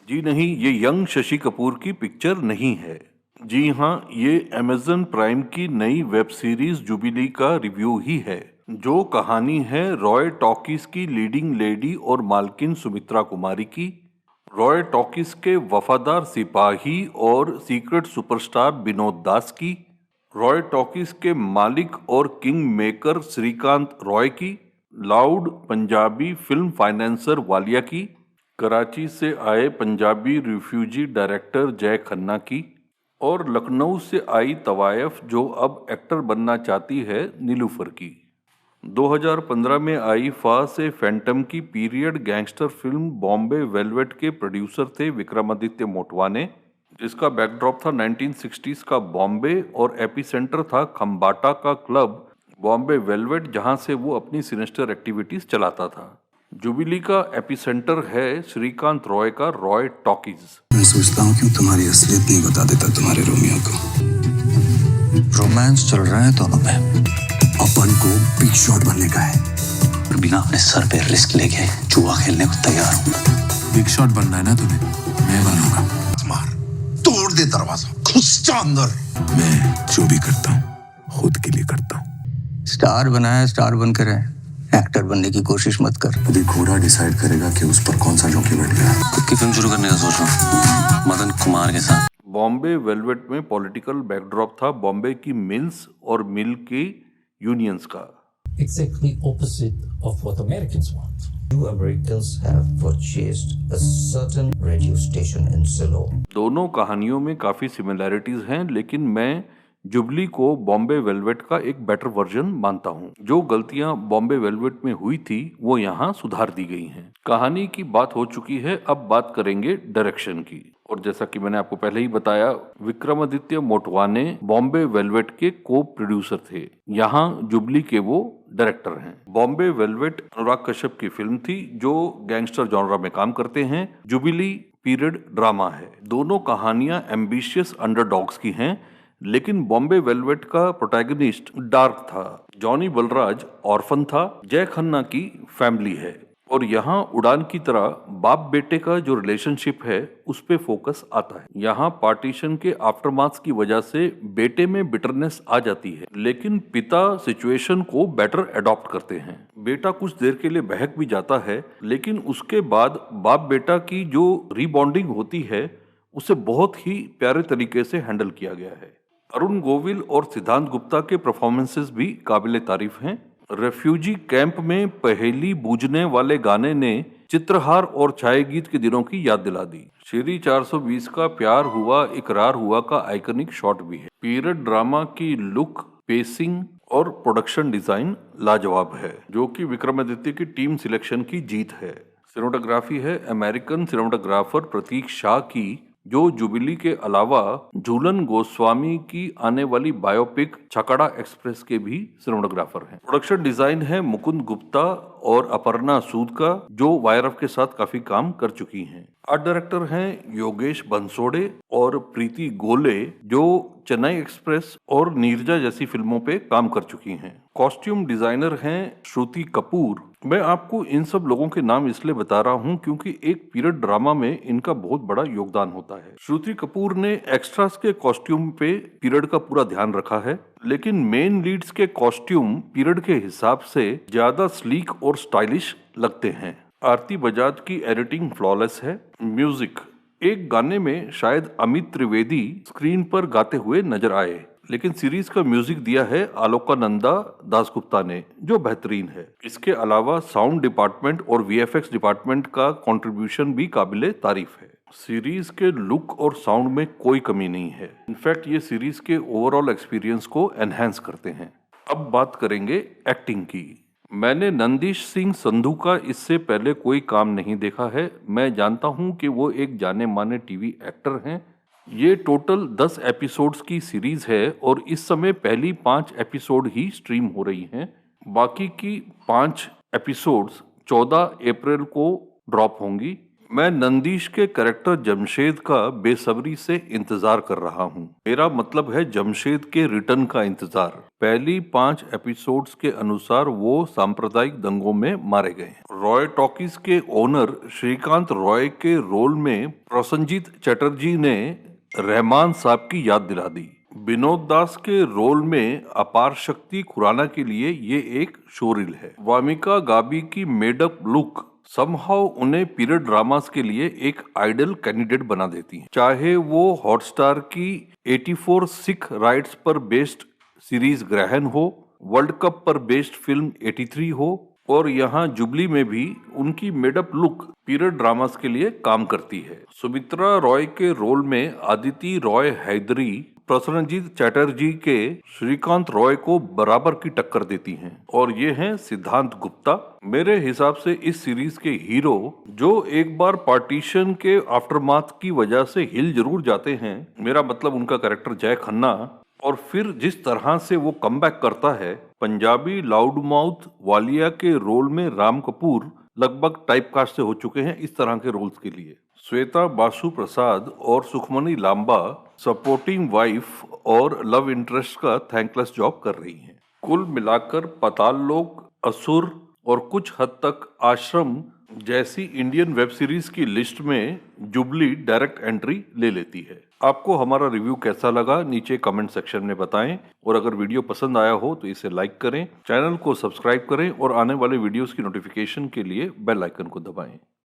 जी नहीं, ये यंग शशि कपूर की पिक्चर नहीं है। जी हाँ, ये अमेज़न प्राइम की नई वेब सीरीज जुबिली का रिव्यू ही है, जो कहानी है रॉय टॉकीज की लीडिंग लेडी और मालकिन सुमित्रा कुमारी की। रॉय टॉकीज के वफादार सिपाही और सीक्रेट सुपरस्टार विनोद दास की। रॉय टॉकीज के मालिक और किंग मेकर श्रीकांत रॉय की। Loud Punjabi film financier Walia की। कराची से आए पंजाबी रिफ्यूजी डायरेक्टर जय खन्ना की। और लखनऊ से आई तवायफ जो अब एक्टर बनना चाहती है नीलूफर की। 2015 में आई फा से फैंटम की period gangster film Bombay velvet के प्रोड्यूसर थे विक्रमादित्य मोटवाने, जिसका बैकड्रॉप था 1960s का बॉम्बे और एपिसेंटर था खम्बाटा का क्लब बॉम्बे वेलवेट, जहां से वो अपनी सिनेस्टर एक्टिविटीज चलाता था। जुबिली का एपिसेंटर है श्रीकांत रॉय का रॉय टॉकीज। मैं सोचता हूँ क्यों तुम्हारी असलियत नहीं बता देता तुम्हारे रोमियो को। रोमांस चल रहा है दोनों में। अपन को बिग शॉट बनने का है और बिना अपने सर पे रिस्क लेके जुआ खेलने को तैयार हूँ। बिग शॉट बनना है ना तुम्हें, मैं बनूंगा। मार, तोड़ दे दरवाजा, घुस जा अंदर। मैं जो भी करता हूँ खुद के लिए करता हूँ। स्टार बनाया, स्टार बनकर है। एक्टर बनने की कोशिश मत कर। अभी घोड़ा डिसाइड करेगा कि उस पर कौन सा जॉकी बैठ गया। खुद की फिल्म शुरू करने का सोच रहा हूँ, मदन कुमार के साथ। बॉम्बे वेलवेट में पॉलिटिकल बैकड्रॉप था बॉम्बे की मिल्स और मिल की यूनियंस का। Exactly opposite of what Americans want. You Americans have purchased a certain radio station in Ceylon. दोनों कहानियों में काफी सिमिलैरिटीज हैं, लेकिन मैं जुबली को बॉम्बे वेलवेट का एक बेटर वर्जन मानता हूँ। जो गलतियां बॉम्बे वेलवेट में हुई थी वो यहाँ सुधार दी गई हैं। कहानी की बात हो चुकी है, अब बात करेंगे डायरेक्शन की। और जैसा कि मैंने आपको पहले ही बताया, विक्रमादित्य मोटवाने बॉम्बे वेलवेट के को प्रोड्यूसर थे, यहाँ जुबली के वो डायरेक्टर हैं। बॉम्बे वेलवेट अनुराग कश्यप की फिल्म थी जो गैंगस्टर जॉनरा में काम करते हैं। जुबिली पीरियड ड्रामा है। दोनों कहानियां एम्बिशियस अंडरडॉग्स की हैं, लेकिन बॉम्बे वेलवेट का प्रोटैगनिस्ट डार्क था, जॉनी बलराज ऑर्फन था, जय खन्ना की फैमिली है। और यहाँ उड़ान की तरह बाप बेटे का जो रिलेशनशिप है उस पे फोकस आता है। यहाँ पार्टीशन के आफ्टरमाथ की वजह से बेटे में बिटरनेस आ जाती है, लेकिन पिता सिचुएशन को बेटर अडॉप्ट करते हैं। बेटा कुछ देर के लिए बहक भी जाता है, लेकिन उसके बाद बाप बेटा की जो रीबॉन्डिंग होती है उसे बहुत ही प्यारे तरीके से हैंडल किया गया है। अरुण गोविल और सिद्धांत गुप्ता के परफॉर्मेंसेस भी काबिले तारीफ हैं। रेफ्यूजी कैंप में पहेली बूझने वाले गाने ने चित्रहार और छाये गीत के दिनों की याद दिला दी। श्री 420 का प्यार हुआ इकरार हुआ का आइकनिक शॉट भी है। पीरियड ड्रामा की लुक, पेसिंग और प्रोडक्शन डिजाइन लाजवाब है, जो कि विक्रमादित्य की टीम सिलेक्शन की जीत है। सिनेमेटोग्राफी है अमेरिकन सिनेमेटोग्राफर प्रतीक शाह की, जो जुबिली के अलावा झूलन गोस्वामी की आने वाली बायोपिक छकड़ा एक्सप्रेस के भी सिनेमेटोग्राफर हैं। प्रोडक्शन डिजाइन है मुकुंद गुप्ता और अपर्णा सूद का, जो वायरफ के साथ काफी काम कर चुकी हैं। आर्ट डायरेक्टर हैं योगेश बंसोड़े और प्रीति गोले, जो चेन्नई एक्सप्रेस और नीरजा जैसी फिल्मों पे काम कर चुकी हैं। कॉस्ट्यूम डिजाइनर हैं श्रुति कपूर। मैं आपको इन सब लोगों के नाम इसलिए बता रहा हूं क्योंकि एक पीरियड ड्रामा में इनका बहुत बड़ा योगदान होता है। श्रुति कपूर ने एक्स्ट्रास के कॉस्ट्यूम पे पीरियड का पूरा ध्यान रखा है, लेकिन मेन लीड्स के कॉस्ट्यूम पीरियड के हिसाब से ज्यादा स्लीक और स्टाइलिश लगते हैं। आरती बजाज की एडिटिंग फ्लॉलेस है। म्यूजिक, एक गाने में शायद अमित त्रिवेदी स्क्रीन पर गाते हुए नजर आए, लेकिन सीरीज का म्यूजिक दिया है आलोकानंदा दासगुप्ता ने, जो बेहतरीन है। इसके अलावा साउंड डिपार्टमेंट और वीएफएक्स डिपार्टमेंट का कंट्रीब्यूशन भी काबिले तारीफ है। सीरीज के लुक और साउंड में कोई कमी नहीं है। इनफैक्ट ये सीरीज के ओवरऑल एक्सपीरियंस को एनहांस करते हैं। अब बात करेंगे एक्टिंग की। मैंने नंदिश सिंह संधू का इससे पहले कोई काम नहीं देखा है। मैं जानता हूं कि वो एक जाने माने टीवी एक्टर हैं। ये टोटल 10 एपिसोड्स की सीरीज है और इस समय पहली 5 एपिसोड ही स्ट्रीम हो रही हैं। बाकी की 5 एपिसोड्स 14 अप्रैल को ड्रॉप होंगी। मैं नंदीश के कैरेक्टर जमशेद का बेसब्री से इंतजार कर रहा हूँ। मेरा मतलब है जमशेद के रिटर्न का इंतजार। पहली 5 एपिसोड्स के अनुसार वो सांप्रदायिक दंगों में मारे गए। रॉय टॉकीज के ओनर श्रीकांत रॉय के रोल में प्रसन्नजीत चटर्जी ने रहमान साहब की याद दिला दी। विनोद दास के रोल में अपार शक्ति खुराना के लिए ये एक शोरील है। वामिका गाबी की मेडअप लुक समहाउ उन्हें पीरियड ड्रामास के लिए एक आइडल कैंडिडेट बना देती है। चाहे वो हॉटस्टार की 84 सिख राइट्स पर बेस्ड सीरीज ग्रहण हो, वर्ल्ड कप पर बेस्ड फिल्म 83 हो, और यहाँ जुबली में भी उनकी मेडअप लुक पीरियड ड्रामास के लिए काम करती है। सुमित्रा रॉय के रोल में आदिति रॉय हैदरी प्रसन्नजीत चटर्जी के श्रीकांत रॉय को बराबर की टक्कर देती हैं। और ये हैं सिद्धांत गुप्ता। मेरे हिसाब से इस सीरीज के हीरो जो एक बार पार्टीशन के आफ्टरमाथ की वजह से हिल जरूर जाते हैं, मेरा मतलब उनका कैरेक्टर जय खन्ना, और फिर जिस तरह से वो कमबैक करता है। पंजाबी लाउड माउथ वालिया के रोल में राम कपूर लगभग टाइपकास्ट से हो चुके हैं इस तरह के रोल्स के लिए। श्वेता बासु प्रसाद और सुखमनी लांबा सपोर्टिंग वाइफ और लव इंटरेस्ट का थैंकलेस जॉब कर रही हैं। कुल मिलाकर पाताल लोक, असुर और कुछ हद तक आश्रम जैसी इंडियन वेब सीरीज की लिस्ट में जुबली डायरेक्ट एंट्री ले लेती है। आपको हमारा रिव्यू कैसा लगा नीचे कमेंट सेक्शन में बताएं, और अगर वीडियो पसंद आया हो तो इसे लाइक करें, चैनल को सब्सक्राइब करें और आने वाले वीडियोस की नोटिफिकेशन के लिए बेल आइकन को दबाएं।